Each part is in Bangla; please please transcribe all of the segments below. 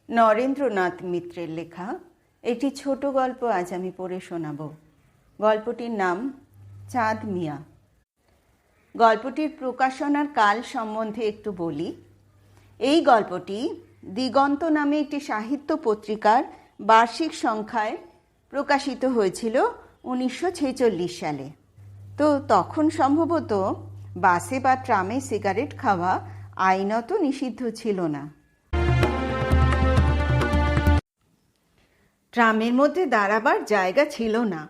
নরেন্দ্রনাথ মিত্রের লেখা একটি ছোট গল্প আজ আমি পড়ে শোনাব। গল্পটির নাম চাঁদ মিয়া। গল্পটির প্রকাশনার কাল সম্বন্ধে একটু বলি। এই গল্পটি দিগন্ত নামে একটি সাহিত্য পত্রিকার বার্ষিক সংখ্যায় প্রকাশিত হয়েছিল 1946 সালে। তো তখন সম্ভবত বাসে বা ট্রামে সিগারেট খাওয়া আইনত নিষিদ্ধ ছিল না। ট্রামের মধ্যে দাঁড়াবার জায়গা ছিল না।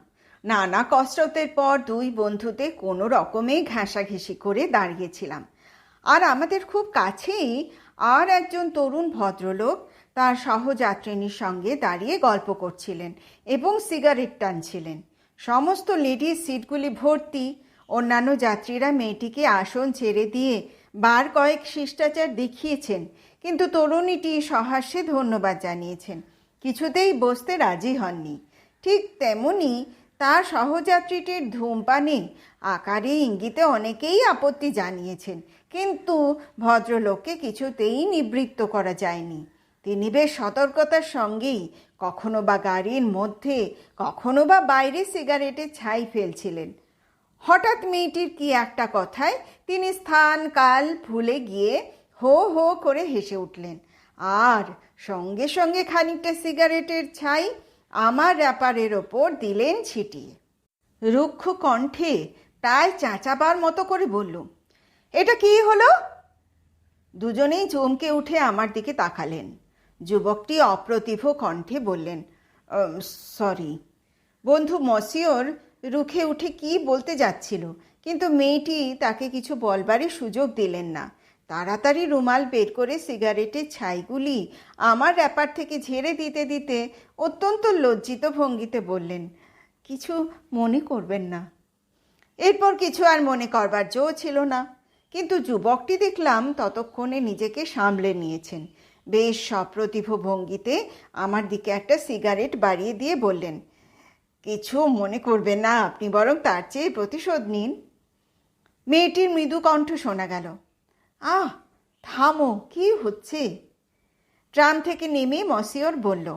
নানা কসরতের পর দুই বন্ধুতে কোনো রকমে ঘেঁষাঘেঁষি করে দাঁড়িয়েছিলাম। আর আমাদের খুব কাছেই আর একজন তরুণ ভদ্রলোক তার সহযাত্রিনীর সঙ্গে দাঁড়িয়ে গল্প করছিলেন এবং সিগারেট টানছিলেন। সমস্ত লেডিস সিটগুলি ভর্তি। অন্যান্য যাত্রীরা মেয়েটিকে আসন ছেড়ে দিয়ে বার কয়েক শিষ্টাচার দেখিয়েছেন, কিন্তু তরুণীটি সহাস্যে ধন্যবাদ জানিয়েছেন, কিছুতেই বসতে রাজি হননি। ঠিক তেমনি তার সহযাত্রীটির ধূমপানে আকারে ইঙ্গিতে অনেকেই আপত্তি জানিয়েছেন, কিন্তু ভদ্রলোককে কিছুতেই নিবৃত্ত করা যায়নি। তিনি বেশ সতর্কতার সঙ্গেই কখনো বা গাড়ির মধ্যে কখনো বা বাইরে সিগারেটের ছাই ফেলছিলেন। হঠাৎ মেয়েটির কি একটা কথায় তিনি স্থান কাল ভুলে গিয়ে হো হো করে হেসে উঠলেন, আর সঙ্গে সঙ্গে খানিকটা সিগারেটের ছাই আমার র্যাপারের ওপর দিলেন ছিটিয়ে। রুক্ষ কণ্ঠে প্রায় চেঁচাবার মতো করে বলল, এটা কি হলো? দুজনেই চমকে উঠে আমার দিকে তাকালেন। যুবকটি অপ্রতিভ কণ্ঠে বললেন, সরি। বন্ধু মসিওর রুখে উঠে কি বলতে যাচ্ছিল, কিন্তু মেয়েটি তাকে কিছু বলবারই সুযোগ দিলেন না। তাড়াতাড়ি রুমাল বের করে সিগারেটের ছাইগুলি আমার র্যাপার থেকে ঝেড়ে দিতে দিতে অত্যন্ত লজ্জিত ভঙ্গিতে বললেন, কিছু মনে করবেন না। এরপর কিছু আর মনে করবার জো ছিল না, কিন্তু যুবকটি দেখলাম ততক্ষণে নিজেকে সামলে নিয়েছেন। বেশ সপ্রতিভ ভঙ্গিতে আমার দিকে একটা সিগারেট বাড়িয়ে দিয়ে বললেন, কিছু মনে করবেন না, আপনি বরং তার চেয়ে প্রতিশোধ নিন। মেয়েটির মৃদু কণ্ঠ শোনা গেল, আহ থামো, কি হচ্ছে? ট্রাম থেকে নেমে মসিওর বলল,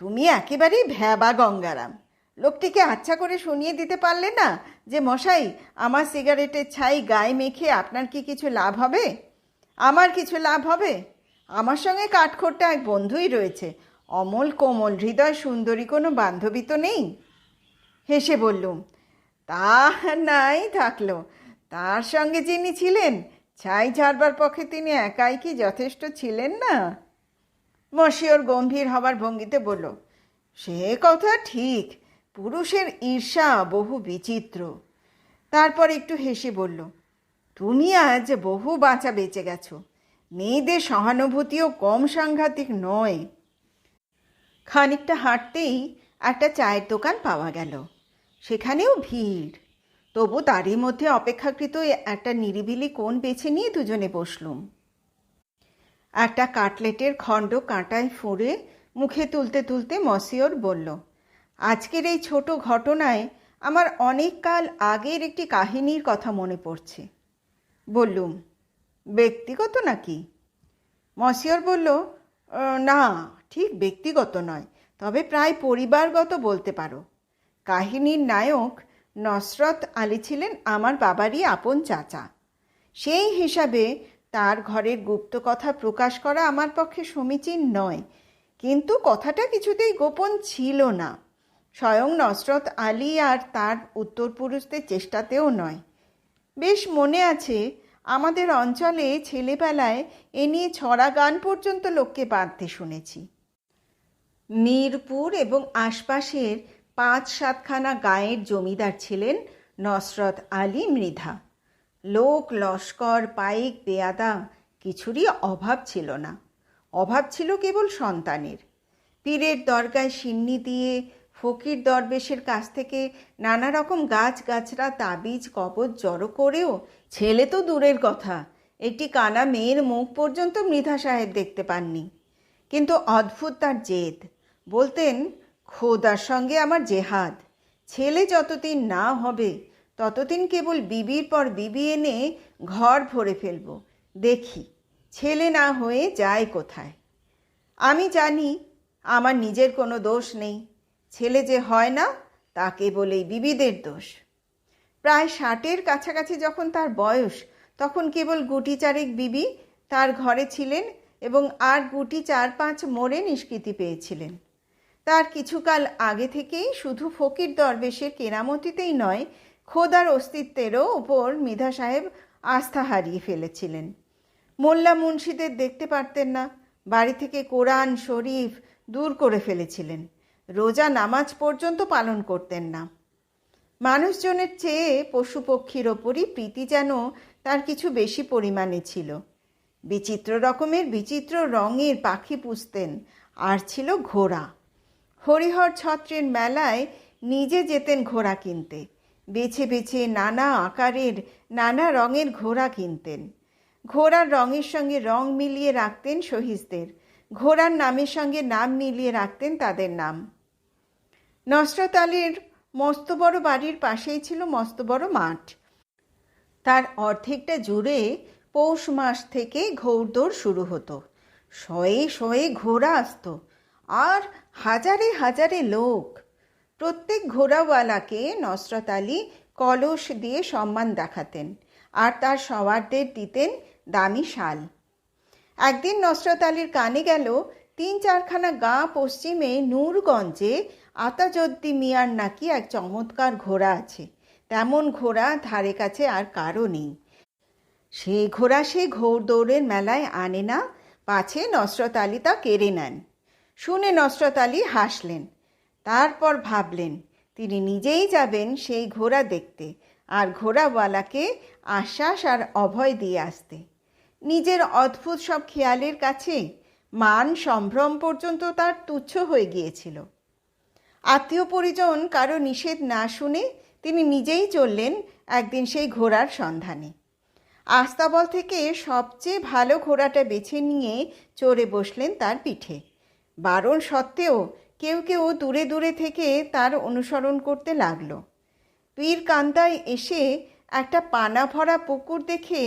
তুমি একেবারেই ভ্যাবা গঙ্গারাম। লোকটিকে আচ্ছা করে শুনিয়ে দিতে পারলে না যে মশাই, আমার সিগারেটের ছাই গায়ে মেখে আপনার কি কিছু লাভ হবে? আমার কিছু লাভ হবে? আমার সঙ্গে কাঠখোট্টা এক বন্ধুই রয়েছে, অমল কোমল হৃদয় সুন্দরী কোনো বান্ধবী তো নেই। হেসে বললুম, তা নাই থাকলো, তার সঙ্গে যিনি ছিলেন ছাই ঝাড়বার পক্ষে তিনি একাই কি যথেষ্ট ছিলেন না? মসিওর গম্ভীর হবার ভঙ্গিতে বলল, সে কথা ঠিক, পুরুষের ঈর্ষা বহু বিচিত্র। তারপর একটু হেসে বলল, তুমি আজ বহু বাঁচা বেঁচে গেছো, মেয়েদের সহানুভূতিও কম সাংঘাতিক নয়। খানিকটা হাঁটতেই একটা চায়ের দোকান পাওয়া গেল, সেখানেও ভিড়। তবু তারই মধ্যে অপেক্ষাকৃত একটা নিরিবিলি কোণ বেছে নিয়ে দুজনে বসলুম। একটা কাটলেটের খণ্ড কাঁটায় ফুঁড়ে মুখে তুলতে তুলতে মসিওর বলল, আজকের এই ছোট ঘটনায় আমার অনেক কাল আগের একটি কাহিনীর কথা মনে পড়ছে। বললুম, ব্যক্তিগত নাকি? মসিওর বলল, না, ঠিক ব্যক্তিগত নয়, তবে প্রায় পরিবারগত বলতে পারো। কাহিনীর নায়ক নসরত আলী ছিলেন আমার বাবারই আপন চাচা। সেই হিসাবে তার ঘরের গুপ্ত কথা প্রকাশ করা আমার পক্ষে সমীচীন নয়, কিন্তু কথাটা কিছুতেই গোপন ছিল না। স্বয়ং নসরত আলী আর তার উত্তরপুরুষদের চেষ্টাতেও নয়। বেশ মনে আছে, আমাদের অঞ্চলে ছেলেবেলায় এ নিয়ে ছড়া গান পর্যন্ত লোককে বাঁধতে শুনেছি। মিরপুর এবং আশপাশের 5-7খানা গাঁয়ের জমিদার ছিলেন নসরত আলী মৃধা। লোক লস্কর পাইক পেয়াদা কিছুরই অভাব ছিল না। অভাব ছিল কেবল সন্তানের। পীরের দরগায় সিন্নি দিয়ে ফকির দরবেশের কাছ থেকে নানা রকম গাছগাছরা তাবিজ কবজ জড়ো করেও ছেলে তো দূরের কথা, একটি কানা মেয়ের মুখ পর্যন্ত মৃধা সাহেব দেখতে পাননি। কিন্তু অদ্ভুত তার জেদ। বলতেন, খোদার সঙ্গে আমার জেহাদ, ছেলে যতদিন না হবে ততদিন কেবল বিবির পর বিবি এনে ঘর ভরে ফেলব, দেখি ছেলে না হয়ে যায় কোথায়। আমি জানি আমার নিজের কোনো দোষ নেই, ছেলে যে হয় না তা কেবলই বিবিদের দোষ। প্রায় 60-এর কাছাকাছি যখন তার বয়স, তখন কেবল গুটি চারেক বিবি তার ঘরে ছিলেন এবং আর গুটি 4-5 মরে নিষ্কৃতি পেয়েছিলেন। তার কিছুকাল আগে থেকেই শুধু ফকির দরবেশের কেরামতিতেই নয়, খোদার অস্তিত্বেরও উপর মৃধা সাহেব আস্থা হারিয়ে ফেলেছিলেন। মোল্লা মুন্সিদের দেখতে পারতেন না, বাড়ি থেকে কোরআন শরীফ দূর করে ফেলেছিলেন, রোজা নামাজ পর্যন্ত পালন করতেন না। মানুষজনের চেয়ে পশু পক্ষীর ওপরই প্রীতি যেন তার কিছু বেশি পরিমাণে ছিল। বিচিত্র রকমের বিচিত্র রঙের পাখি পুষতেন, আর ছিল ঘোড়া। হরিহর ছত্রের মেলায় নিজে যেতেন ঘোড়া কিনতে, বেছে বেছে নানা আকারের নানা রঙের ঘোড়া কিনতেন। ঘোড়ার রঙের সঙ্গে রং মিলিয়ে রাখতেন শহীদদের, ঘোড়ার নামের সঙ্গে নাম মিলিয়ে রাখতেন তাদের নাম। নসরত আলীর মস্ত বড় বাড়ির পাশেই ছিল মস্ত বড় মাঠ। তার অর্ধেকটা জুড়ে পৌষ মাস থেকে ঘৌড়দৌড় শুরু হতো। শয়ে শয়ে ঘোড়া আসতো, আর হাজারে হাজারে লোক। প্রত্যেক ঘোড়াওয়ালাকে নসরত আলী কলস দিয়ে সম্মান দেখাতেন, আর তার সওয়ারদের দিতেন দামি শাল। একদিন নসরত আলীর কানে গেল 3-4খানা গাঁ পশ্চিমে নূরগঞ্জে আতাজদ্দি মিয়ার নাকি এক চমৎকার ঘোড়া আছে। তেমন ঘোড়া ধারে কাছে আর কারও নেই। সেই ঘোড়া সে ঘৌড়দৌড়ের মেলায় আনে না, পাছে নসরত আলী তা কেড়ে নেন। শুনে নসরত আলী হাসলেন। তারপর ভাবলেন তিনি নিজেই যাবেন সেই ঘোড়া দেখতে, আর ঘোড়াওয়ালাকে আশ্বাস আর অভয় দিয়ে আসতে। নিজের অদ্ভুত সব খেয়ালের কাছে মান সম্ভ্রম পর্যন্ত তার তুচ্ছ হয়ে গিয়েছিল। আত্মীয় পরিজন কারো নিষেধ না শুনে তিনি নিজেই চললেন একদিন সেই ঘোড়ার সন্ধানে। আস্তাবল থেকে সবচেয়ে ভালো ঘোড়াটা বেছে নিয়ে চড়ে বসলেন তার পিঠে। বারণ সত্ত্বেও কেউ কেউ দূরে দূরে থেকে তার অনুসরণ করতে লাগলো। পীরকান্দায় এসে একটা পানা ভরা পুকুর দেখে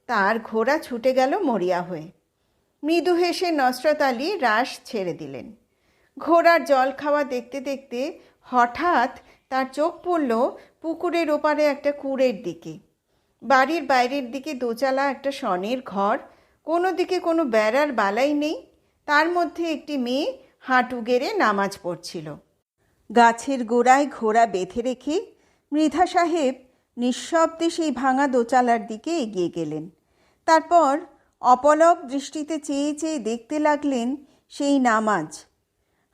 তার ঘোড়া ছুটে গেল মরিয়া হয়ে। মৃদু হেসে নসরত আলী রাশ ছেড়ে দিলেন। ঘোড়ার জল খাওয়া দেখতে দেখতে হঠাৎ তার চোখ পড়ল পুকুরের ওপারে একটা কুঁড়ের দিকে। বাড়ির বাইরের দিকে দোচালা একটা সনের ঘর, কোনো দিকে কোনো বেড়ার বালাই নেই। তার মধ্যে একটি মেয়ে হাঁটু গেড়ে নামাজ পড়ছিল। গাছের গোড়ায় ঘোড়া বেঁধে রেখে মৃধা সাহেব নিঃশব্দে সেই ভাঙা দোচালার দিকে এগিয়ে গেলেন। তারপর অপলক দৃষ্টিতে চেয়ে চেয়ে দেখতে লাগলেন সেই নামাজ।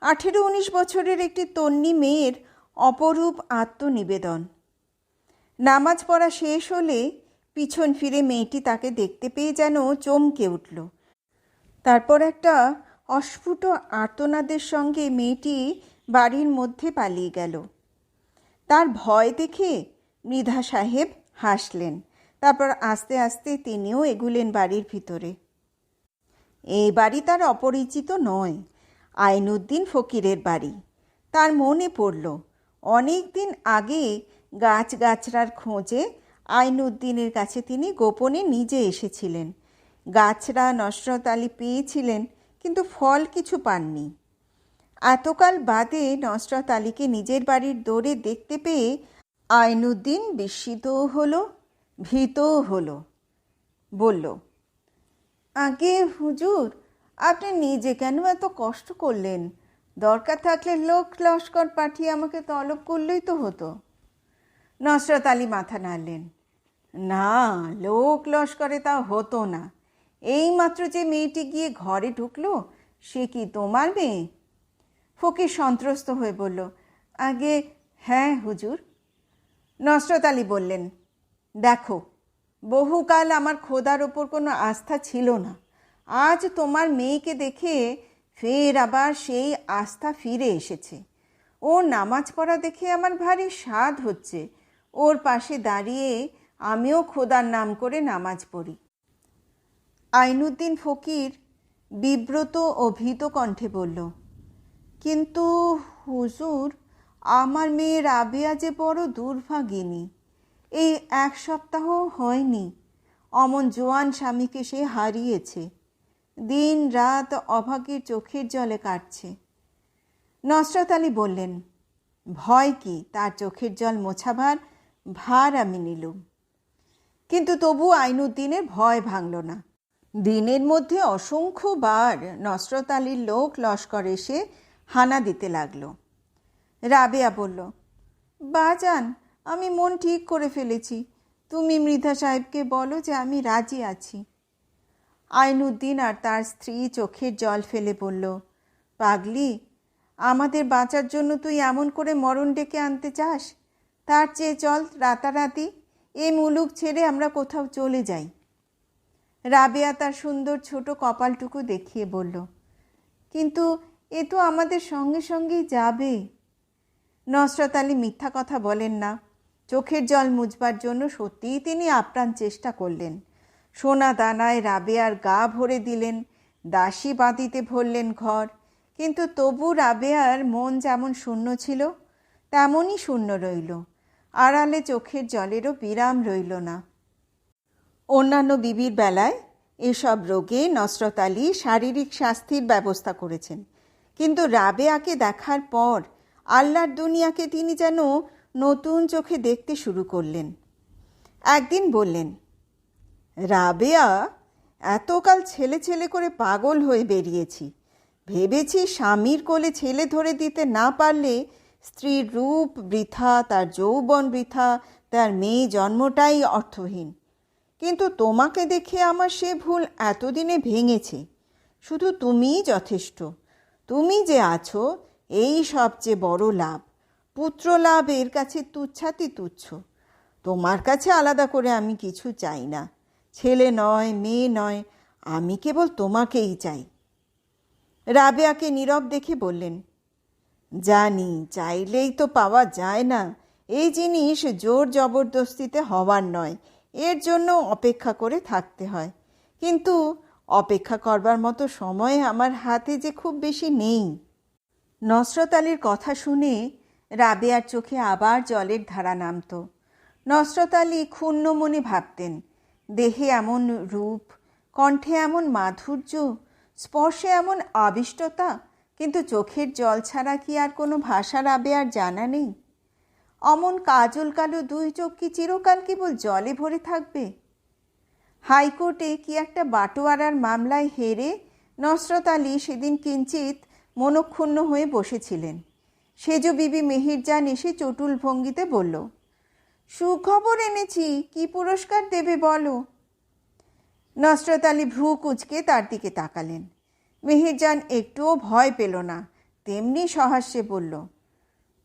18-19 বছরের একটি তন্নি মেয়ের অপরূপ আত্মনিবেদন। নামাজ পড়া শেষ হলে পিছন ফিরে মেয়েটি তাকে দেখতে পেয়ে যেন চমকে উঠল। তারপর একটা অস্ফুট আর্তনাদের সঙ্গে মেয়েটি বাড়ির মধ্যে পালিয়ে গেল। তার ভয় দেখে মৃধা সাহেব হাসলেন। তারপর আস্তে আস্তে তিনিও এগুলেন বাড়ির ভিতরে। এই বাড়ি তার অপরিচিত নয়, আইনুদ্দিন ফকিরের বাড়ি। তার মনে পড়ল অনেক দিন আগে গাছগাছড়ার খোঁজে আইনুদ্দিনের কাছে তিনি গোপনে নিজে এসেছিলেন। গাছড়া নসরত আলী পেয়েছিলেন, কিন্তু ফল কিছু পাননি। এতকাল বাদে নসরত আলীকে নিজের বাড়ির দৌড়ে দেখতে পেয়ে আইনুদ্দিন বিস্মিতও হলো, ভীতও হলো। বলল, আগে হুজুর, আপনি নিজে কেন এত কষ্ট করলেন? দরকার থাকলে লোক লস্কর পাঠিয়ে আমাকে তলব করলেই তো হতো। নসরত আলী মাথা নাড়লেন। না, লোক লস্করে তা হতো না। এইমাত্র যে মেয়েটি গিয়ে ঘরে ঢুকলো, সে কি তোমার মেয়ে? ফকির সন্ত্রস্ত হয়ে বলল, আগে হ্যাঁ হুজুর। নসরত আলী বললেন, দেখো, বহুকাল আমার খোদার ওপর কোনো আস্থা ছিল না। আজ তোমার মেয়েকে দেখে ফের আবার সেই আস্থা ফিরে এসেছে। ওর নামাজ পড়া দেখে আমার ভারী স্বাদ হচ্ছে। ওর পাশে দাঁড়িয়ে আমিও খোদার নাম করে নামাজ পড়ি। আইনুদ্দিন ফকির বিব্রত ও ভীত কণ্ঠে বলল, কিন্তু হুজুর, আমার মেয়ে রাবেয়া যে বড় দুর্ভাগিনী। এই 1 সপ্তাহ হয়নি অমন জোয়ান স্বামীকে সে হারিয়েছে। দিন রাত অভাগীর চোখের জলে কাটছে। নসরত আলী বললেন, ভয় কি, তার চোখের জল মোছাবার ভার আমি নিলুম। কিন্তু তবু আইনুদ্দিনের ভয় ভাঙল না। দিনের মধ্যে অসংখ্যবার নসরত আলীর লোক লস্কর এসে হানা দিতে লাগলো। রাবেয়া বলল, বাজান, আমি মন ঠিক করে ফেলেছি, তুমি মৃধা সাহেবকে বলো যে আমি রাজি আছি। আইনুদ্দিন আর তার স্ত্রী চোখের জল ফেলে বলল, পাগলি, আমাদের বাঁচার জন্য তুই এমন করে মরণ ডেকে আনতে চাস? তার চেয়ে চল রাতারাতি এ মুলুক ছেড়ে আমরা কোথাও চলে যাই। রাবেয়া তার সুন্দর ছোট কপালটুকু দেখিয়ে বলল, কিন্তু এ তো আমাদের সঙ্গে সঙ্গেই যাবে। নসরত আলী মিথ্যা কথা বলেন না। চোখের জল মুছবার জন্য সত্যিই তিনি আপ্রাণ চেষ্টা করলেন। সোনা দানায় রাবেয়ার গা ভরে দিলেন, দাসী বাঁধিতে ভরলেন ঘর, কিন্তু তবু রাবেয়ার মন যেমন শূন্য ছিল তেমনই শূন্য রইল। আড়ালে চোখের জলেরও বিরাম রইল না। অন্যান্য বিবির বেলায় এসব রোগে নসরত আলী শারীরিক শাস্তির ব্যবস্থা করেছেন, কিন্তু রাবেয়াকে দেখার পর আল্লাহর দুনিয়াকে তিনি যেন নতুন চোখে দেখতে শুরু করলেন। একদিন বললেন, রাবেয়া, এতকাল ছেলে ছেলে করে পাগল হয়ে বেরিয়েছি। ভেবেছি স্বামীর কোলে ছেলে ধরে দিতে না পারলে স্ত্রীর রূপ বৃথা, তার যৌবন বৃথা, তার মেয়ে জন্মটাই অর্থহীন। কিন্তু তোমাকে দেখে আমার সে ভুল এতদিনে ভেঙেছে। শুধু তুমিই যথেষ্ট। তুমি যে আছো এই সবচেয়ে বড় লাভ। পুত্র লাভ এর কাছে তুচ্ছাতি তুচ্ছ। তোমার কাছে আলাদা করে আমি কিছু চাই না। ছেলে নয়, মেয়ে নয়, আমি কেবল তোমাকেই চাই। রাবেয়াকে নীরব দেখে বললেন, জানি চাইলেই তো পাওয়া যায় না। এই জিনিস জোর জবরদস্তিতে হওয়ার নয়, এর জন্য অপেক্ষা করে থাকতে হয়। কিন্তু অপেক্ষা করবার মতো সময় আমার হাতে যে খুব বেশি নেই। নসরত আলীর কথা শুনে রাবেয়ার চোখে আবার জলের ধারা নামত। নসরত আলী ক্ষুণ্ণ মনে ভাবতেন, দেহে এমন রূপ, কণ্ঠে এমন মাধুর্য, স্পর্শে এমন আবিষ্টতা, কিন্তু চোখের জল ছাড়া কি আর কোনো ভাষা রাবেয়ার জানা নেই? অমন কাজল কালো দুই চোখ কি চিরকাল কেবল জলে ভরে থাকবে? হাইকোর্টে কি একটা বাটোয়ারার মামলায় হেরে নসরত আলী সেদিন কিঞ্চিত মনক্ষুণ্ণ হয়ে বসেছিলেন। সেজ বিবি মেহেরজান এসে চটুল ভঙ্গিতে বলল, সুখবর এনেছি, কি পুরস্কার দেবে বলো? নসরত আলী ভ্রু কুঁচকে তার দিকে তাকালেন। মেহেরজান একটুও ভয় পেল না, তেমনি সহাস্যে বলল,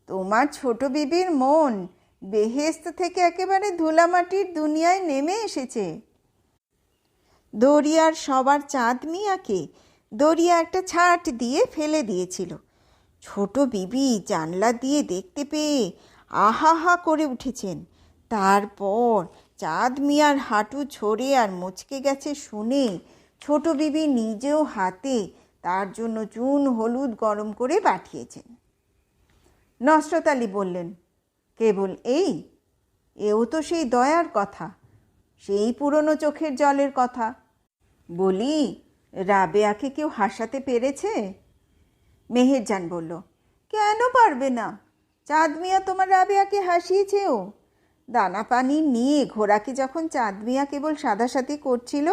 তোমার ছোট বিবির মন বেহেশত থেকে একেবারে ধুলামাটির দুনিয়ায় নেমে এসেছে। দরিয়ার সবার চাঁদ মিয়াকে দরিয়া একটা ছাট দিয়ে ফেলে দিয়েছিল। ছোট বিবি জানলা দিয়ে দেখতে পেয়ে আহা করে উঠেছেন। তারপর চাঁদ মিয়ার হাঁটু ছড়ে আর মুচকে গেছে শুনে ছোট বিবি নিজেও হাতে তার জন্য চুন হলুদ গরম করে পাঠিয়েছেন। নসরত আলী বললেন, কেবল এই? এও তো সেই দয়ার কথা, সেই পুরনো চোখের জলের কথা। বলি, রাবেয়াকে কেউ হাসাতে পেরেছে? মেহেরজান বলল, কেন পারবে না? চাঁদ মিয়া তোমার রাবেয়াকে হাসিয়েছেও। দানা পানি নিয়ে ঘোড়াকে যখন চাঁদ মিয়া কেবল সাদাসাতি করছিল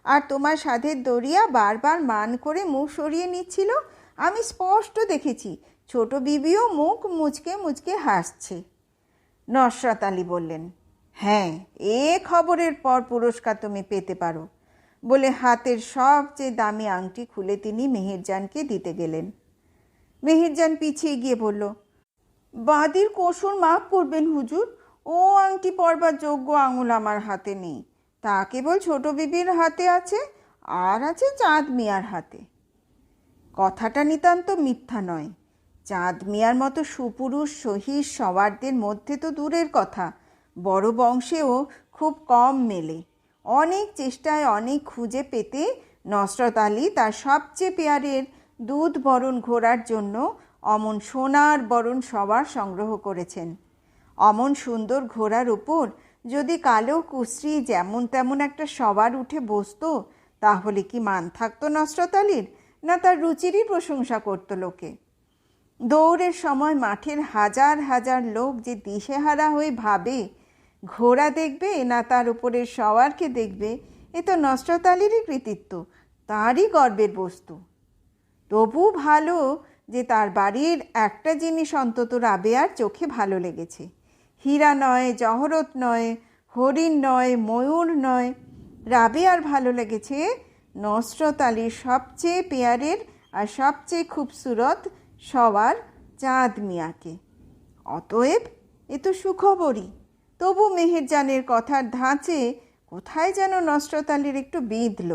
আর তোমার সাধের দরিয়া বারবার মান করে মুখ সরিয়ে নিচ্ছিল, আমি স্পষ্ট দেখেছি ছোট বিবিও মুখ মুচকে মুচকে হাসছে। নসরত আলী বললেন, হ্যাঁ, এ খবরের পর পুরস্কার তুমি পেতে পারো, বলে হাতের সবচেয়ে দামি আংটি খুলে তিনি মেহেরজানকে দিতে গেলেন। মেহেরজান পিছিয়ে গিয়ে বলল, বাঁদির কসুর মাফ করবেন হুজুর, ও আংটি পরবার যোগ্য আঙুল আমার হাতে নেই। তা কেবল ছোট বিবির হাতে আছে, আর আছে চাঁদ মিয়ার হাতে। কথাটা নিতান্ত মিথ্যা নয়। চাঁদ মিয়ার মতো সুপুরুষ সহিস সওয়ারদের মধ্যে তো দূরের কথা, বড় বংশেও খুব কম মেলে। অনেক চেষ্টায় অনেক খুঁজে পেতে নসরত আলী তার সবচেয়ে পেয়ারের দুধ বরণ ঘোড়ার জন্য অমন সোনার বরণ সওয়ার সংগ্রহ করেছেন। অমন সুন্দর ঘোড়ার উপর যদি কালো কুশ্রী যেমন তেমন একটা সওয়ার উঠে বসত, তাহলে কি মান থাকতো নসরত আলীর, না তার রুচিরই প্রশংসা করতো লোকে? দৌড়ের সময় মাঠের হাজার হাজার লোক যে দিশেহারা হয়ে ভাবে ঘোড়া দেখবে না তার উপরের সওয়ারকে দেখবে, এ তো নসরত আলীরই কৃতিত্ব, তারই গর্বের বস্তু। তবু ভালো যে তার বাড়ির একটা জিনিস অন্তত রাবেয়ার চোখে ভালো লেগেছে। হীরা নয়, জহরত নয়, হরিণ নয়, ময়ূর নয়, রাবেয়ার ভালো লেগেছে নসরত আলীর সবচেয়ে পেয়ারের আর সবচেয়ে খুবসুরত সওয়ার চাঁদ মিয়াকে। অতএব এ তো সুখবরই। তবু মেহেরজানের কথার ধাঁচে কোথায় যেন নসরত আলীর একটু বিঁধল।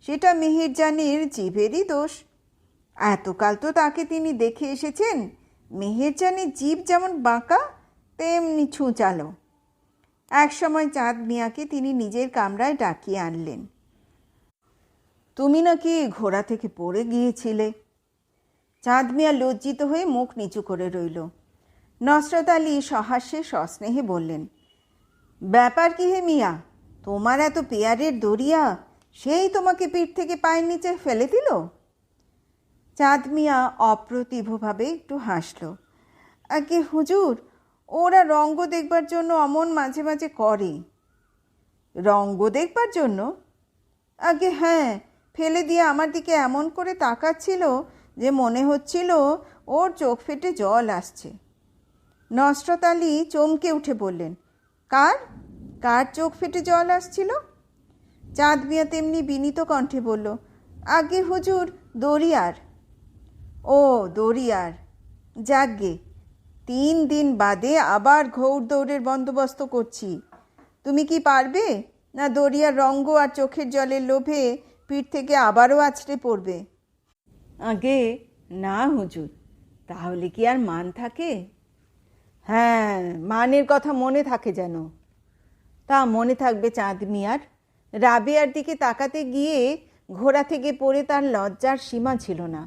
সেটা মেহেরজানের জিভেরই দোষ। এতকাল তো তাকে তিনি দেখে এসেছেন, মেহেরজানের জিভ যেমন বাঁকা তেমনি ছুঁচালো। একসময় চাঁদ মিয়াকে তিনি নিজের কামরায় ডাকিয়ে আনলেন। তুমি নাকি ঘোড়া থেকে পড়ে গিয়েছিলে? চাঁদ মিয়া লজ্জিত হয়ে মুখ নিচু করে রইল। নসরত আলী সহাস্যে সস্নেহে বললেন, ব্যাপার কি হে মিয়া, তোমার এত পেয়ারের দরিয়া, সেই তোমাকে পিঠ থেকে পায়ের নিচে ফেলে দিল? চাঁদ মিয়া অপ্রতিভভাবে একটু হাসল। আগে হুজুর, ওরা রঙ্গ দেখবার জন্য অমন মাঝে মাঝে করে। রঙ্গ দেখবার জন্য? আগে হ্যাঁ, ফেলে দিয়ে আমার দিকে এমন করে তাকাচ্ছিল যে মনে হচ্ছিল ওর চোখ ফেটে জল আসছে। নসরত আলী চমকে উঠে বললেন, কার কার চোখ ফেটে জল আসছিল? চাঁদ মিয়া তেমনি বিনীত কণ্ঠে বলল, আগে হুজুর, দরিয়ার। ও দরিয়ার, যাকগে, 3 দিন বাদে আবার ঘৌড়দৌড়ের বন্দোবস্ত করছি। তুমি কি পারবে, না দরিয়ার রঙ্গ আর চোখের জলের লোভে পিঠ থেকে আবারও আছড়ে পড়বে? আগে না হুজুর, তাহলে কি আর মান থাকে? হ্যাঁ, মানের কথা মনে থাকে যেন। তা মনে থাকবে চাঁদ মিয়ার। রাবেয়ার দিকে তাকাতে গিয়ে ঘোড়া থেকে পড়ে তার লজ্জার সীমা ছিল না।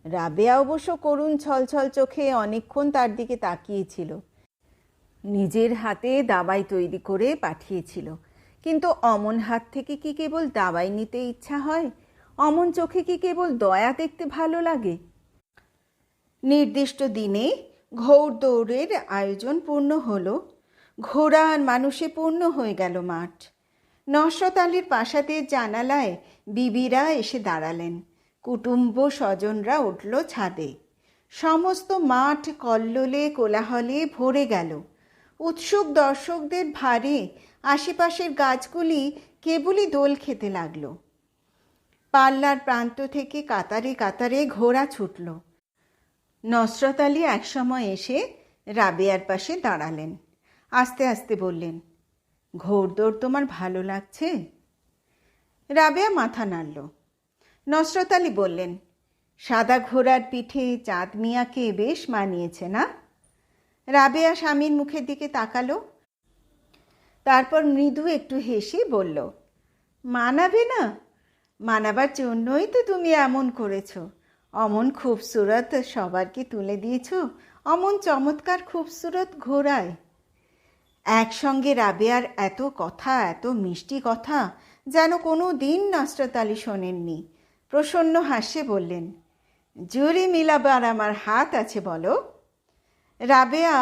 রাবেয়া অবশ্য করুণ ছলছল চোখে অনেকক্ষণ তার দিকে তাকিয়েছিল। নিজের হাতে দাবাই তৈরি করে পাঠিয়েছিল, কিন্তু অমন হাত থেকে কি কেবল দাবাই নিতে ইচ্ছা হয়? অমন চোখে কি কেবল দয়া দেখতে ভালো লাগে? নির্দিষ্ট দিনে ঘৌড়দৌড়ের আয়োজন পূর্ণ হলো। ঘোড়া আর মানুষে পূর্ণ হয়ে গেল মাঠ। নসরত আলীর প্রাসাদের জানালায় বিবিরা এসে দাঁড়ালেন। কুটুম্ব স্বজনরা উঠল ছাদে। সমস্ত মাঠ কল্লোলে কোলাহলে ভরে গেল। উৎসুক দর্শকদের ভারে আশেপাশের গাছগুলি কেবলই দোল খেতে লাগলো। পাল্লার প্রান্ত থেকে কাতারে কাতারে ঘোড়া ছুটল। নসরত আলী একসময় এসে রাবেয়ার পাশে দাঁড়ালেন। আস্তে আস্তে বললেন, ঘোড়দৌড় তোমার ভালো লাগছে? রাবেয়া মাথা নাড়ল। নসরত আলী বললেন, সাদা ঘোড়ার পিঠে চাঁদ মিয়াকে বেশ মানিয়েছে না? রাবেয়া স্বামীর মুখের দিকে তাকালো, তারপর মৃদু একটু হেসে বলল, মানাবে না? মানাবার জন্যই তো তুমি এমন করেছ। অমন খুবসুরত সবারকে তুলে দিয়েছ, অমন চমৎকার খুবসুরত ঘোড়ায়। একসঙ্গে রাবেয়ার এত কথা, এত মিষ্টি কথা যেন কোনো দিন নসরত আলী শোনেননি। প্রসন্ন হাস্যে বললেন, জুড়ি মিলাবার আমার হাত আছে বলো? রাবেয়া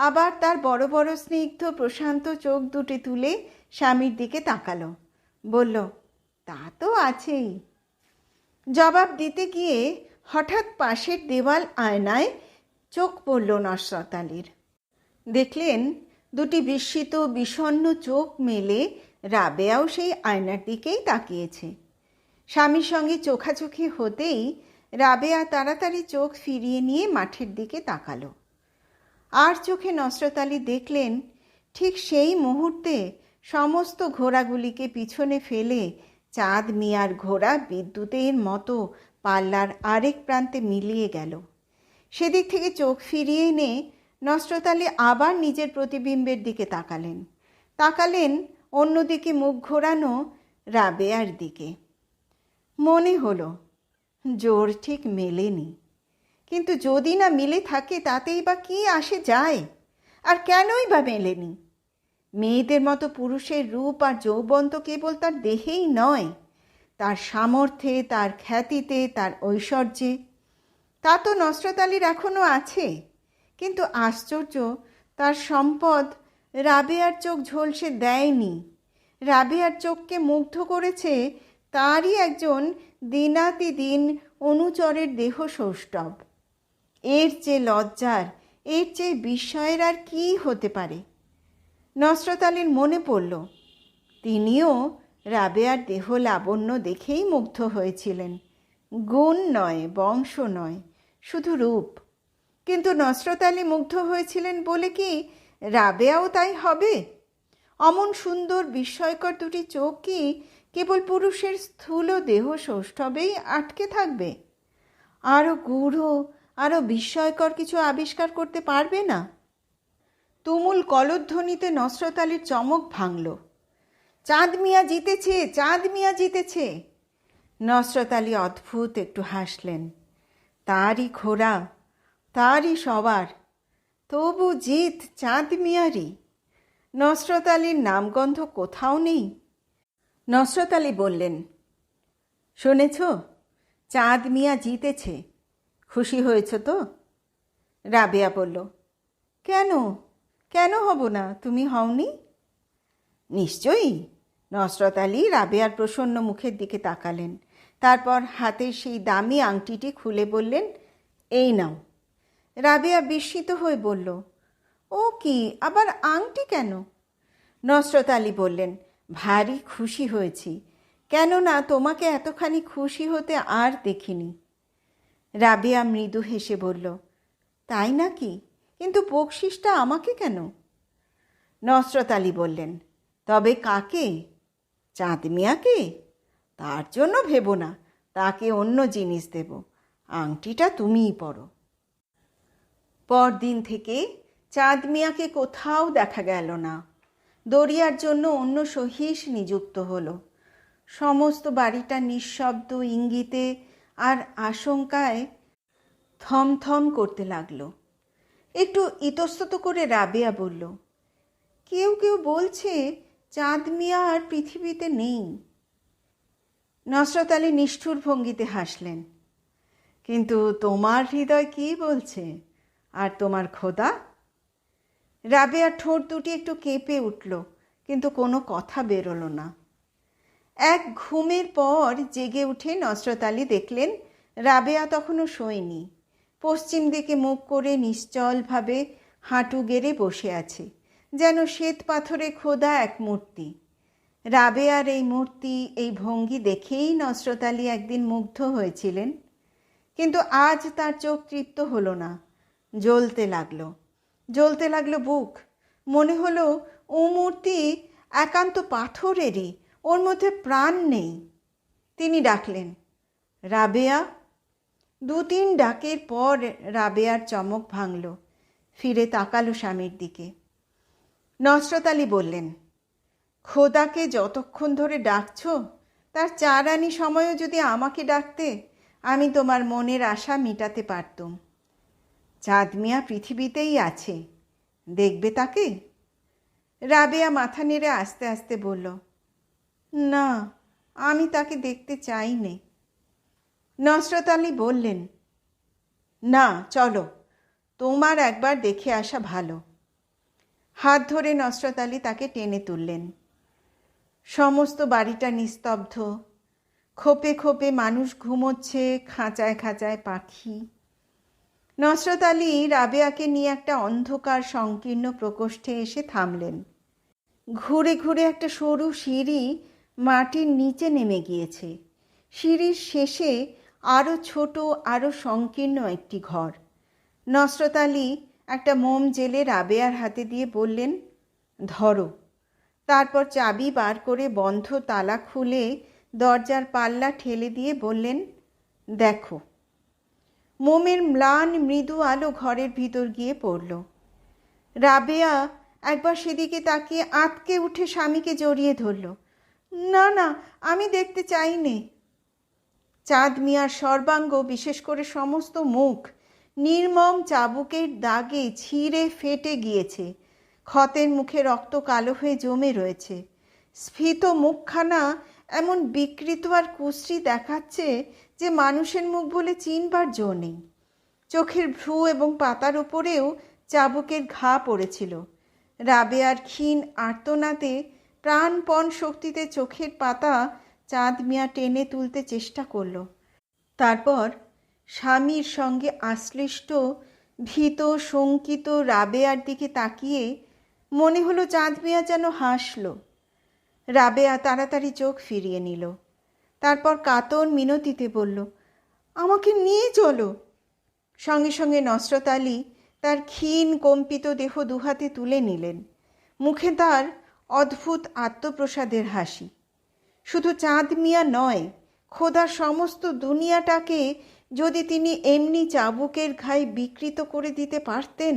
আবার তার বড় বড় স্নিগ্ধ প্রশান্ত চোখ দুটি তুলে স্বামীর দিকে তাকালো, বলল, তা তো আছেই। জবাব দিতে গিয়ে হঠাৎ পাশের দেওয়াল আয়নায় চোখ পড়ল নসরত আলীর। দেখলেন দুটি বিস্মিত বিষণ্ণ চোখ মেলে রাবেয়াও সেই আয়নার দিকেই তাকিয়েছে। স্বামীর সঙ্গে চোখাচোখি হতেই রাবেয়া তাড়াতাড়ি চোখ ফিরিয়ে নিয়ে মাঠের দিকে তাকালো। আর চোখে নসরত আলী দেখলেন ঠিক সেই মুহূর্তে সমস্ত ঘোড়াগুলিকে পিছনে ফেলে চাঁদ মিয়ার ঘোড়া বিদ্যুতের মতো পাল্লার আরেক প্রান্তে মিলিয়ে গেল। সেদিক থেকে চোখ ফিরিয়ে এনে নসরত আলী আবার নিজের প্রতিবিম্বের দিকে তাকালেন অন্যদিকে মুখ ঘোরানো রাবেয়ার দিকে। মনে হলো জোর ঠিক মেলেনি, কিন্তু যদি না মিলে থাকে তাতেই বা কি আসে যায়? আর কেনই বা মেলেনি? মেয়েদের মতো পুরুষের রূপ আর যৌবন তো কেবল তার দেহেই নয়, তার সামর্থ্যে, তার খ্যাতিতে, তার ঐশ্বর্যে। তা তো নসরত আলীর এখনও আছে, কিন্তু আশ্চর্য, তার সম্পদ রাবেয়ার চোখ ঝলসে দেয়নি। রাবেয়ার চোখকে মুগ্ধ করেছে তারই একজন দিনাতিদিন অনুচরের দেহ সৌষ্ঠব। এর চেয়ে লজ্জার, এর চেয়ে বিস্ময়ের আর কী হতে পারে? নসরত আলীর মনে পড়ল তিনিও রাবেয়ার দেহ লাবণ্য দেখেই মুগ্ধ হয়েছিলেন। গুণ নয়, বংশ নয়, শুধু রূপ। কিন্তু নসরত আলী মুগ্ধ হয়েছিলেন বলে কি রাবেয়াও তাই হবে? অমন সুন্দর বিস্ময়কর দুটি চোখ কি কেবল পুরুষের স্থূল দেহ সৌষ্ঠবেই আটকে থাকবে? আরও গূঢ়, আরও বিস্ময়কর কিছু আবিষ্কার করতে পারবে না? তুমুল কলধ্বনিতে নসরত আলীর চমক ভাঙল। চাঁদ মিয়া জিতেছে, চাঁদ মিয়া জিতেছে। নসরত আলী অদ্ভুত একটু হাসলেন। তারই ঘোড়া, তারই সবার, তবু জিত চাঁদ মিয়ারই। নসরত আলীর নামগন্ধ কোথাও নেই। নসরত আলী বললেন, শুনেছ, চাঁদ মিয়া জিতেছে, খুশি হয়েছ তো? রাবেয়া বলল, কেন কেন হব না, তুমি হওনি? নিশ্চয়ই। নসরত আলী রাবেয়ার প্রসন্ন মুখের দিকে তাকালেন, তারপর হাতের সেই দামি আংটিটি খুলে বললেন, এই নাও। রাবেয়া বিস্মিত হয়ে বলল, ও কি, আবার আংটি কেন? নসরত আলী বললেন, ভারী খুশি হয়েছি, কেননা তোমাকে এতখানি খুশি হতে আর দেখিনি। রাবেয়া মৃদু হেসে বলল, তাই নাকি? কিন্তু বকশিসটা আমাকে কেন? নসরত আলী বললেন, তবে কাকে? চাঁদ মিয়াকে? তার জন্য ভেবো না, তাকে অন্য জিনিস দেব, আংটিটা তুমিই পরো। পরদিন থেকে চাঁদ মিয়াকে কোথাও দেখা গেল না। দরিয়ার জন্য অন্য সহিস নিযুক্ত হলো। সমস্ত বাড়িটা নিঃশব্দ ইঙ্গিতে আর আশঙ্কায় থমথম করতে লাগলো। একটু ইতস্তত করে রাবেয়া বলল, কেউ কেউ বলছে চাঁদ মিয়া আর পৃথিবীতে নেই। নসরত আলী নিষ্ঠুর ভঙ্গিতে হাসলেন, কিন্তু তোমার হৃদয় কি বলছে, আর তোমার খোদা? রাবেয়ার ঠোঁট দুটি একটু কেঁপে উঠল, কিন্তু কোনো কথা বেরোলো না। এক ঘুমের পর জেগে উঠে নসরত আলী দেখলেন রাবেয়া তখনও শোয়নি। পশ্চিম দিকে মুখ করে নিশ্চলভাবে হাঁটু গেড়ে বসে আছে, যেন শ্বেত পাথরে খোদা এক মূর্তি। রাবেয়ার এই মূর্তি, এই ভঙ্গি দেখেই নসরত আলী একদিন মুগ্ধ হয়েছিলেন, কিন্তু আজ তার চোখ তৃপ্ত হলো না। জ্বলতে লাগলো বুক। মনে হলো ও মূর্তি একান্ত পাথরেরই, ওর মধ্যে প্রাণ নেই। তিনি ডাকলেন, রাবেয়া। 2-3 ডাকের পর রাবেয়ার চমক ভাঙল, ফিরে তাকালো স্বামীর দিকে। নসরত আলী বললেন, খোদাকে যতক্ষণ ধরে ডাকছ, তার 4 আনি সময়ও যদি আমাকে ডাকতে, আমি তোমার মনের আশা মিটাতে পারতুম। চাঁদ মিয়া পৃথিবীতেই আছে, দেখবে তাকে? রাবেয়া মাথা নেড়ে আস্তে আস্তে বলল, না, আমি তাকে দেখতে চাই নে। নসরত আলী বললেন, না, চলো, তোমার একবার দেখে আসা ভালো। হাত ধরে নসরত আলী তাকে টেনে তুললেন। সমস্ত বাড়িটা নিস্তব্ধ। খোপে খোপে মানুষ ঘুমোচ্ছে, খাঁচায় খাঁচায় পাখি। নসরত আলী রাবেয়াকে নিয়ে একটা অন্ধকার সংকীর্ণ প্রকোষ্ঠে এসে থামলেন। ঘুরে ঘুরে একটা সরু সিঁড়ি মাটির নিচে নেমে গিয়েছে। সিঁড়ির শেষে আরও ছোট, আরও সংকীর্ণ একটি ঘর। নসরত আলী একটা মোম জেলে রাবেয়ার হাতে দিয়ে বললেন, ধরো। তারপর চাবি বার করে বন্ধ তালা খুলে দরজার পাল্লা ঠেলে দিয়ে বললেন, দেখো। মোমের ম্লান মৃদু আলো ঘরের ভিতর গিয়ে পড়ল। রাবেয়া একবার সেদিকে তাকিয়ে আঁতকে উঠে স্বামীকে জড়িয়ে ধরল। না না, আমি দেখতে চাই নে। চাঁদ মিয়ার সর্বাঙ্গ, বিশেষ করে সমস্ত মুখ, নির্মম চাবুকের দাগে ছিঁড়ে ফেটে গিয়েছে। ক্ষতের মুখে রক্ত কালো হয়ে জমে রয়েছে। স্ফীত মুখখানা এমন বিকৃত আর কুশ্রী দেখাচ্ছে যে মানুষের মুখ বলে চিনবার জো নেই। চোখের ভ্রু এবং পাতার উপরেও চাবুকের ঘা পড়েছিল। রাবেয়ার ক্ষীণ আর্তনাদে প্রাণপণ শক্তিতে চোখের পাতা চাঁদ মিয়া টেনে তুলতে চেষ্টা করল। তারপর স্বামীর সঙ্গে আশ্লিষ্ট ভীত শঙ্কিত রাবেয়ার দিকে তাকিয়ে মনে হলো চাঁদ মিয়া যেন হাসল। রাবেয়া তাড়াতাড়ি চোখ ফিরিয়ে নিল। তারপর কাতর মিনতিতে বলল, আমাকে নিয়ে চলো। সঙ্গে সঙ্গে নসরত আলী তার ক্ষীণ কম্পিত দেহ দুহাতে তুলে নিলেন। মুখে তার অদ্ভুত আত্মপ্রসাদের হাসি। শুধু চাঁদ মিয়া নয়, খোদার সমস্ত দুনিয়াটাকে যদি তিনি এমনি চাবুকের ঘায়ে বিকৃত করে দিতে পারতেন।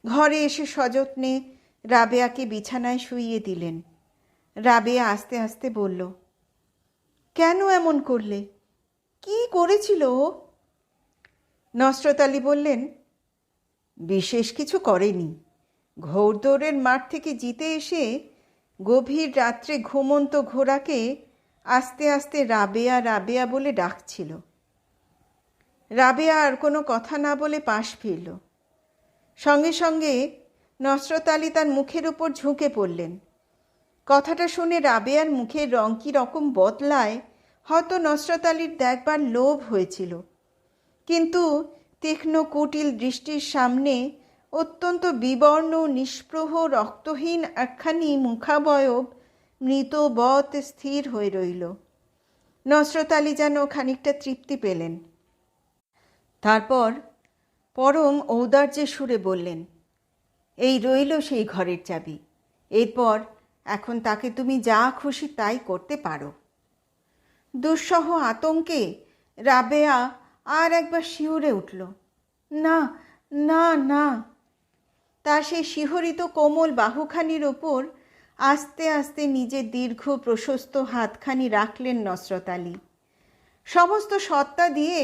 ঘরে এসে সযত্নে রাবেয়াকে বিছানায় শুইয়ে দিলেন। রাবেয়া আস্তে আস্তে বলল, কেন এমন করলে? কি করেছিল ও? নসরত আলী বললেন, বিশেষ কিছু করেনি। ঘোড়দৌড়ের মাঠ থেকে জিতে এসে গভীর রাত্রে ঘুমন্ত ঘোড়াকে আস্তে আস্তে রাবেয়া রাবেয়া বলে ডাকছিল। রাবেয়া আর কোনো কথা না বলে পাশ ফিরল। সঙ্গে সঙ্গে নসরত আলী তার মুখের উপর ঝুঁকে পড়লেন। কথাটা শুনে রাবেয়ার মুখের রং কী রকম বদলায় হয়তো নসরত আলীর দেখবার লোভ হয়েছিল, কিন্তু তীক্ষ্ণ কুটিল দৃষ্টির সামনে অত্যন্ত বিবর্ণ নিষ্প্রহ রক্তহীন একখানি মুখাবয়ব মৃতবৎ স্থির হয়ে রইল। নসরত আলী যেন খানিকটা তৃপ্তি পেলেন। তারপর পরম ঔদার্যের সুরে বললেন, এই রইল সেই ঘরের চাবি। এরপর এখন তাকে তুমি যা খুশি তাই করতে পারো। দুঃসহ আতঙ্কে রাবেয়া আর একবার শিহরে উঠল। না না না। তার সেই শিহরিত কোমল বাহুখানির ওপর আস্তে আস্তে নিজের দীর্ঘ প্রশস্ত হাতখানি রাখলেন নসরত আলী। সমস্ত সত্তা দিয়ে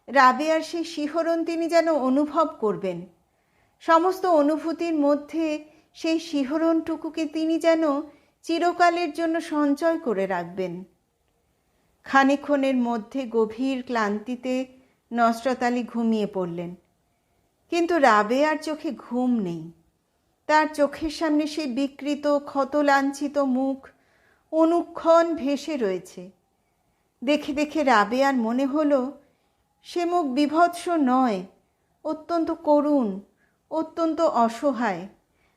রাবেয়ার সেই শিহরণ তিনি যেন অনুভব করবেন। সমস্ত অনুভূতির মধ্যে সেই শিহরণটুকুকে তিনি যেন চিরকালের জন্য সঞ্চয় করে রাখবেন। খানিকক্ষণের মধ্যে গভীর ক্লান্তিতে নসরত আলী ঘুমিয়ে পড়লেন। কিন্তু রাবেয়ার চোখে ঘুম নেই। তার চোখের সামনে সেই বিকৃত ক্ষতলাঞ্ছিত মুখ অনুক্ষণ ভেসে রয়েছে। দেখে দেখে রাবেয়ার মনে হলো সে মুখ বিভৎস নয়, অত্যন্ত করুণ, অত্যন্ত অসহায়।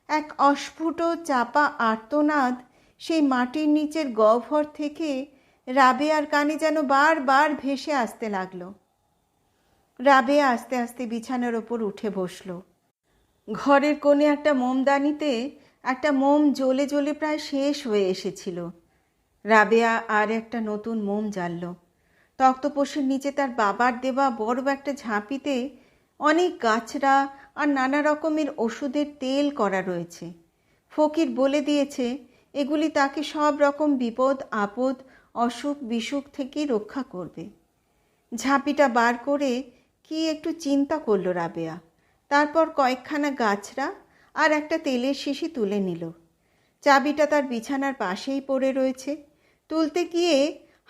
এক অস্ফুট চাপা আর্তনাদ সেই মাটির নিচের গহ্বর থেকে রাবেয়ার কানে যেন বারবার ভেসে আসতে লাগলো। রাবেয়া আস্তে আস্তে বিছানার ওপর উঠে বসল। ঘরের কোণে একটা মোমদানিতে একটা মোম জ্বলে জ্বলে প্রায় শেষ হয়ে এসেছিল। রাবেয়া আর একটা নতুন মোম জ্বালল। তক্তপোষের নিচে তার বাবার দেওয়া বড় একটা ঝাঁপিতে অনেক গাছড়া আর নানা রকমের ওষুধের তেল করা রয়েছে। ফকির বলে দিয়েছে এগুলি তাকে সব রকম বিপদ আপদ অসুখ বিসুখ থেকে রক্ষা করবে। ঝাঁপিটা বার করে কি একটু চিন্তা করল রাবেয়া। তারপর কয়েকখানা গাছড়া আর একটা তেলের শিশি তুলে নিল। চাবিটা তার বিছানার পাশেই পড়ে রয়েছে। তুলতে গিয়ে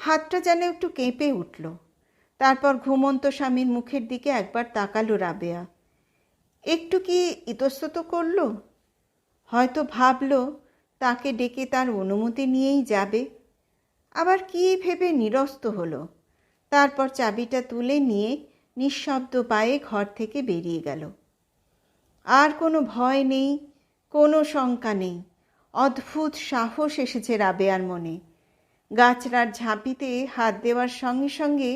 হাতটা যেন একটু কেঁপে উঠল। তারপর ঘুমন্ত স্বামীর মুখের দিকে একবার তাকালো রাবেয়া। একটু কি ইতস্তত করল, হয়তো ভাবল তাকে ডেকে তার অনুমতি নিয়েই যাবে। আবার কি ভেবে নিরস্ত হলো। তারপর চাবিটা তুলে নিয়ে নিঃশব্দ পায়ে ঘর থেকে বেরিয়ে গেল। আর কোনো ভয় নেই, কোনো শঙ্কা নেই। অদ্ভুত সাহস এসেছে রাবেয়ার মনে। গাছড়ার ঝাঁপিতে হাত দেওয়ার সঙ্গে সঙ্গে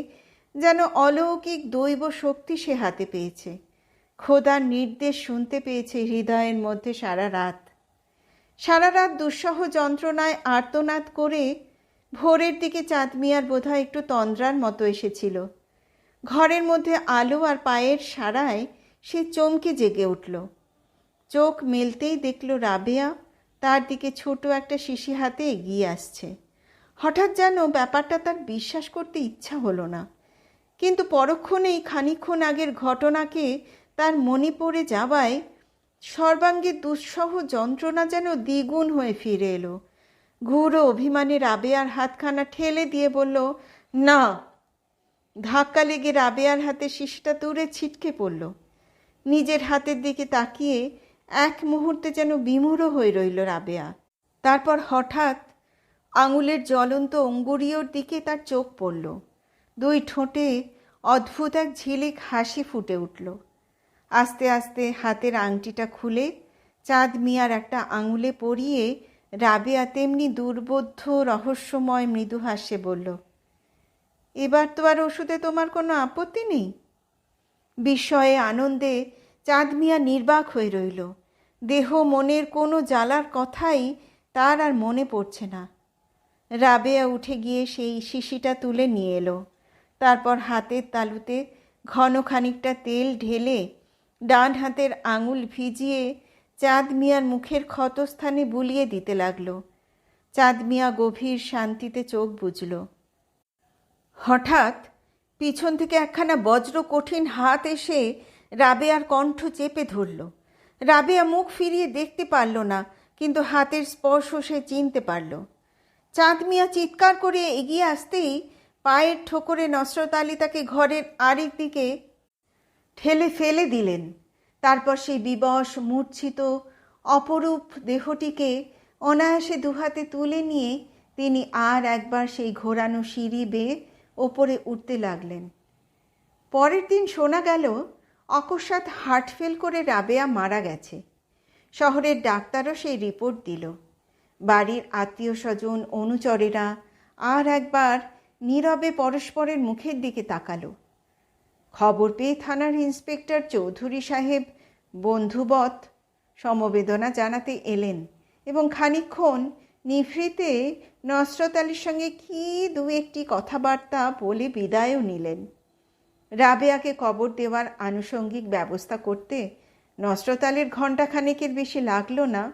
যেন অলৌকিক দৈব শক্তি সে হাতে পেয়েছে। খোদার নির্দেশ শুনতে পেয়েছে হৃদয়ের মধ্যে সারা রাত। সারা রাত দুঃসহ যন্ত্রণায় আর্তনাদ করে ভোরের দিকে চাঁদ মিয়ার বোধহয় একটু তন্দ্রার মতো এসেছিল। ঘরের মধ্যে আলো আর পায়ের সাড়ায় সে চমকে জেগে উঠল। চোখ মেলতেই দেখল রাবেয়া তার দিকে ছোট একটা শিশি হাতে এগিয়ে আসছে। হঠাৎ যেন ব্যাপারটা তার বিশ্বাস করতে ইচ্ছা হলো না, কিন্তু পরক্ষণেই খানিকক্ষণ আগের ঘটনাকে তার মনে পড়ে যাওয়ায় সর্বাঙ্গে দুঃসহ যন্ত্রণা যেন দ্বিগুণ হয়ে ফিরে এলো। ঘুরো অভিমানে রাবেয়ার হাতখানা ঠেলে দিয়ে বলল, না। ধাক্কা লেগে রাবেয়ার হাতে শিশিটা দূরে ছিটকে পড়ল। নিজের হাতের দিকে তাকিয়ে এক মুহূর্তে যেন বিমূঢ় হয়ে রইল রাবেয়া। তারপর হঠাৎ আঙুলের জ্বলন্ত অঙ্গুরীয়র দিকে তার চোখ পড়ল। দুই ঠোঁটে অদ্ভুত এক ঝিলিক হাসি ফুটে উঠল। আস্তে আস্তে হাতের আংটিটা খুলে চাঁদ মিয়ার একটা আঙুলে পরিয়ে রাবেয়া তেমনি দুর্বোধ্য রহস্যময় মৃদু হাস্যে বলল, এবার তো আর ওষুধে তোমার কোনো আপত্তি নেই? বিস্ময়ে আনন্দে চাঁদ মিয়া নির্বাক হয়ে রইল। দেহ মনের কোনো জ্বালার কথাই তার আর মনে পড়ছে না। রাবেয়া উঠে গিয়ে সেই শিশিটা তুলে নিয়ে এলো। তারপর হাতের তালুতে ঘন খানিকটা তেল ঢেলে ডান হাতের আঙুল ভিজিয়ে চাঁদ মিয়ার মুখের ক্ষতস্থানে বুলিয়ে দিতে লাগলো। চাঁদ মিয়া গভীর শান্তিতে চোখ বুজল। হঠাৎ পিছন থেকে একখানা বজ্র কঠিন হাত এসে রাবেয়ার কণ্ঠ চেপে ধরল। রাবেয়া মুখ ফিরিয়ে দেখতে পারল না, কিন্তু হাতের স্পর্শ সে চিনতে পারল। চাঁদ মিয়া চিৎকার করে এগিয়ে আসতেই পায়ের ঠোকরে নসরত আলী তাকে ঘরের আরেক দিকে ঠেলে ফেলে দিলেন। তারপর সেই বিবশ মূর্ছিত অপরূপ দেহটিকে অনায়াসে দুহাতে তুলে নিয়ে তিনি আর একবার সেই ঘোরানো সিঁড়ি বেয়ে ওপরে উঠতে লাগলেন। পরের দিন শোনা গেল অকস্মাৎ হার্ট ফেল করে রাবেয়া মারা গেছে। শহরের ডাক্তারও সেই রিপোর্ট দিল। বাড়ির আত্মীয় স্বজন অনুচরেরা আর একবার নীরবে পরস্পরের মুখের দিকে তাকালো। খবর পেয়ে থানার ইন্সপেক্টর চৌধুরী সাহেব বন্ধুবৎ সমবেদনা জানাতে এলেন এবং খানিকক্ষণ নিভৃতে নসরত আলীর সঙ্গে কি দু একটি কথাবার্তা বলে বিদায়ও নিলেন। রাবেয়াকে কবর দেওয়ার আনুষঙ্গিক ব্যবস্থা করতে নসরত আলীর ঘণ্টাখানেকের বেশি লাগলো না।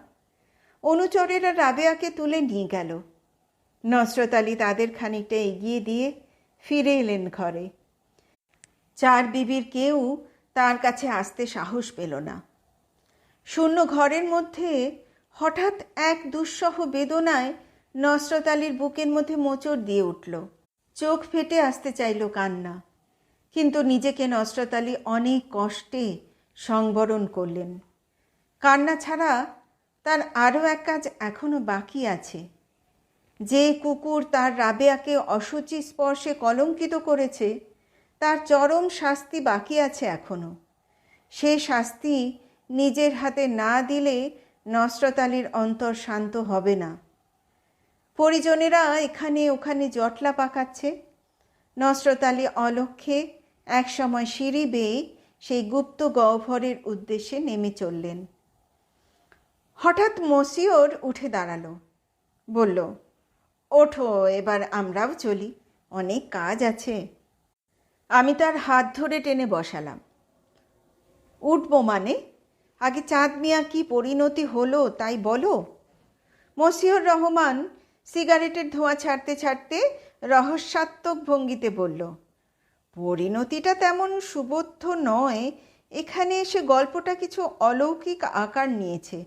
অনুচরেরা রাবেয়াকে তুলে নিয়ে গেল। নসরত আলী তাদের খানিকটা এগিয়ে দিয়ে ফিরে এলেন ঘরে। চার বিবির কেউ তার কাছে আসতে সাহস পেল না। শূন্য ঘরের মধ্যে হঠাৎ এক দুঃসহ বেদনায় নসরত আলীর বুকের মধ্যে মোচড় দিয়ে উঠল। চোখ ফেটে আসতে চাইল কান্না, কিন্তু নিজেকে নসরত আলী অনেক কষ্টে সংবরণ করলেন। কান্না ছাড়া তার আরও এক কাজ এখনো বাকি আছে। যে কুকুর তার রাবেয়াকে অসুচি স্পর্শে কলঙ্কিত করেছে তার চরম শাস্তি বাকি আছে এখনো। সে শাস্তি নিজের হাতে না দিলে নসরত আলীর অন্তর শান্ত হবে না। পরিজনেরা এখানে ওখানে জটলা পাকাচ্ছে। নসরত আলী অলক্ষ্যে একসময় সিঁড়ি বেয়ে সেই গুপ্ত গহ্বরের উদ্দেশ্যে নেমে চললেন। হঠাৎ মসিওর উঠে দাঁড়ালো, বলল, ওঠো, এবার আমরাও চলি, অনেক কাজ আছে। আমি তার হাত ধরে টেনে বসালাম। উঠবো মানে? আগে চাঁদ মিয়ার কি পরিণতি হলো তাই বলো। মসিউর রহমান সিগারেটের ধোঁয়া ছাড়তে ছাড়তে রহস্যাত্মক ভঙ্গিতে বলল, পরিণতিটা তেমন সুবোধ্য নয়। এখানে এসে গল্পটা কিছু অলৌকিক আকার নিয়েছে।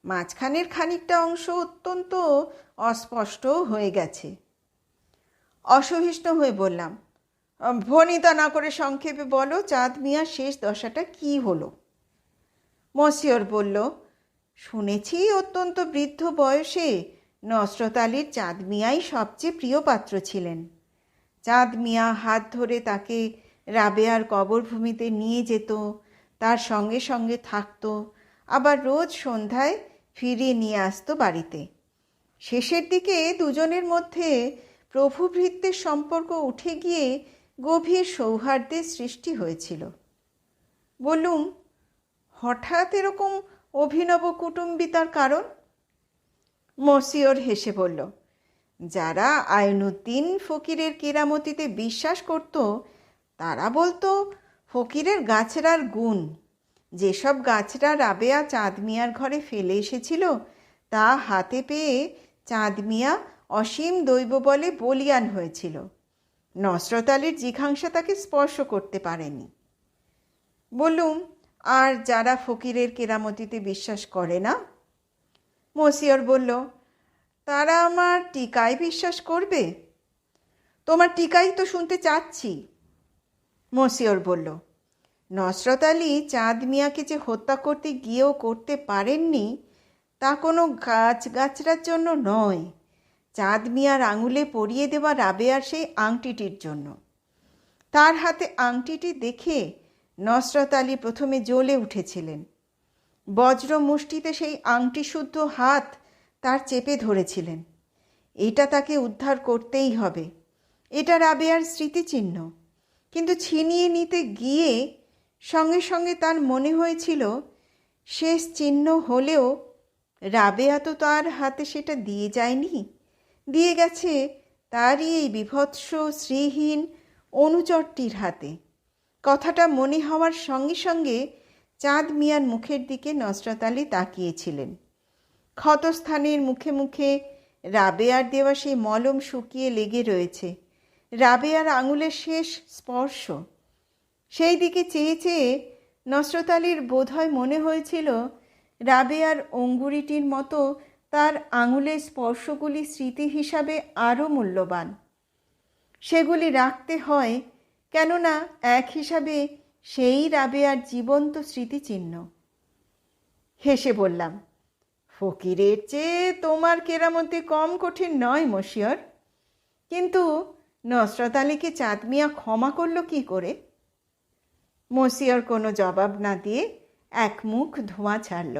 মাঝখানের খানিকটা অংশ অত্যন্ত অস্পষ্ট হয়ে গেছে। অসহিষ্ণু হয়ে বললাম, ভনিতা না করে সংক্ষেপে বলো, চাঁদ মিয়ার শেষ দশাটা কি হলো? মসিয়র বলল, শুনেছি অত্যন্ত বৃদ্ধ বয়সে নসরত আলীর চাঁদ মিয়াই সবচেয়ে প্রিয় পাত্র ছিলেন। চাঁদ মিয়া হাত ধরে তাকে রাবেয়ার কবরভূমিতে নিয়ে যেত, তার সঙ্গে সঙ্গে থাকতো, আবার রোজ সন্ধ্যায় ফিরিয়ে নিয়ে আসতো বাড়িতে। শেষের দিকে দুজনের মধ্যে প্রভুভৃত্যের সম্পর্ক উঠে গিয়ে গভীর সৌহার্দ্যের সৃষ্টি হয়েছিল। বললুম, হঠাৎ এরকম অভিনব কুটুম্বিতার কারণ? মসিওর হেসে বলল, যারা আইনুদ্দিন ফকিরের কেরামতিতে বিশ্বাস করত তারা বলতো ফকিরের গাছড়ার গুণ। যেসব গাছড়া রাবেয়া চাঁদ মিয়ার ঘরে ফেলে এসেছিল তা হাতে পেয়ে চাঁদ মিয়া অসীম দৈব বলে বলিয়ান হয়েছিল। নসরত আলীর জিঘাংসা তাকে স্পর্শ করতে পারেনি। বললুম, আর যারা ফকিরের কেরামতিতে বিশ্বাস করে না? মসিয়র বলল, তারা আমার টিকায় বিশ্বাস করবে? তোমার টিকাই তো শুনতে চাচ্ছি, মসিয়র বলল। নসরত আলী চাঁদ মিয়াকে যে হত্যা করতে গিয়েও করতে পারেননি তা কোনো গাছগাছরার জন্য নয়, চাঁদ মিয়ার আঙুলে পরিয়ে দেওয়া রাবেয়ার সেই আংটিটির জন্য। তার হাতে আংটিটি দেখে নসরত আলী প্রথমে জ্বলে উঠেছিলেন। বজ্র মুষ্টিতে সেই আংটি শুদ্ধ হাত তার চেপে ধরেছিলেন। এটা তাকে উদ্ধার করতেই হবে, এটা রাবেয়ার স্মৃতিচিহ্ন। কিন্তু ছিনিয়ে নিতে গিয়ে সঙ্গে সঙ্গে তার মনে হয়েছিল শেষ চিহ্ন হলেও রাবেয়া তো তার হাতে সেটা দিয়ে যায়নি, দিয়ে গেছে তারই এই বিভৎস শ্রীহীন অনুচরটির হাতে। কথাটা মনে হওয়ার সঙ্গে সঙ্গে চাঁদ মিয়ার মুখের দিকে নসরত আলী তাকিয়েছিলেন। ক্ষতস্থানের মুখে মুখে রাবেয়ার দেওয়া সেই মলম শুকিয়ে লেগে রয়েছে, রাবেয়ার আঙুলের শেষ স্পর্শ। সেই দিকে চেয়ে চেয়ে নসরত আলীর বোধহয় মনে হয়েছিল রাবেয়ার অঙ্গুরিটির মতো তার আঙুলের স্পর্শগুলি স্মৃতি হিসাবে আরও মূল্যবান। সেগুলি রাখতে হয়, কেননা এক হিসাবে সেই রাবেয়ার জীবন্ত স্মৃতিচিহ্ন। হেসে বললাম, ফকিরের চেয়ে তোমার কেরামতি কম কঠিন নয় মশিয়র। কিন্তু নসরত আলীকে চাঁদ মিয়া ক্ষমা করল কি করে? মসিয়র কোনো জবাব না দিয়ে এক মুখ ধোঁয়া ছাড়ল।